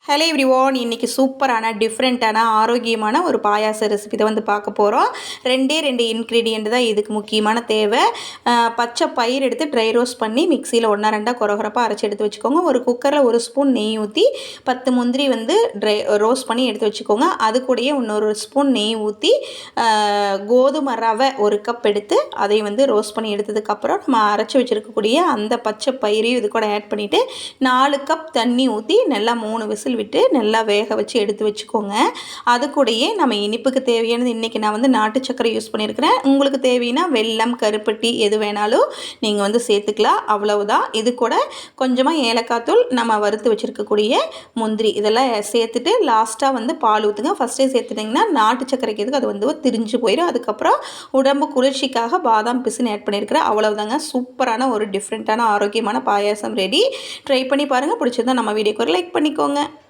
Hello everyone, இன்றைக்கி சூப்பரான டிஃப்ரெண்ட்டான ஆரோக்கியமான ஒரு பாயாச ரெசிபி தான் வந்து பார்க்க போகிறோம். ரெண்டே இன்க்ரீடியண்ட் தான் இதுக்கு முக்கியமான தேவை. பச்சை பயிர் எடுத்து ட்ரை ரோஸ்ட் பண்ணி மிக்சியில் ஒன்றா ரெண்டாக குறகுறப்பாக அரைச்சி எடுத்து வச்சுக்கோங்க. ஒரு குக்கரில் 1 ஸ்பூன் நெய் ஊற்றி 10 முந்திரி வந்து ரோஸ்ட் பண்ணி எடுத்து வச்சுக்கோங்க. அது கூடயே இன்னொரு ஸ்பூன் நெய் ஊற்றி கோதுமை ரவை 1 கப் எடுத்து அதையும் வந்து ரோஸ்ட் பண்ணி எடுத்ததுக்கப்புறம் நம்ம அரைச்சி வச்சுருக்கக்கூடிய அந்த பச்சை பயிரையும் இது கூட ஆட் பண்ணிவிட்டு 4 கப் தண்ணி ஊற்றி நல்லா 3 விசில் விட்டு நல்லா வேக வச்சு எடுத்து வச்சுக்கோங்க. அது கூடயே நம்ம இனிப்புக்கு தேவையானது இன்றைக்கி நான் வந்து நாட்டு சர்க்கரை யூஸ் பண்ணியிருக்கிறேன். உங்களுக்கு தேவைன்னா வெல்லம், கருப்பட்டி எது வேணாலும் நீங்கள் வந்து சேர்த்துக்கலாம். அவ்வளவுதான். இது கூட கொஞ்சமாக ஏலக்காய் தூள், நம்ம வறுத்து வச்சுருக்கக்கூடிய முந்திரி இதெல்லாம் சேர்த்துட்டு லாஸ்ட்டாக வந்து பால் ஊற்றுங்க. ஃபஸ்ட்டே சேர்த்துட்டிங்கன்னா நாட்டு சர்க்கரைக்கு எதுக்கு அது வந்து திரிஞ்சு போயிடும். அதுக்கப்புறம் உடம்பு குளிர்ச்சிக்காக பாதாம் பிசுன்னு ஆட் பண்ணியிருக்கிறேன். அவ்வளவுதாங்க. சூப்பரான ஒரு டிஃப்ரெண்ட்டான ஆரோக்கியமான பாயாசம் ரெடி. ட்ரை பண்ணி பாருங்கள். பிடிச்சிருந்தா நம்ம வீடியோக்கு ஒரு லைக் பண்ணிக்கோங்க.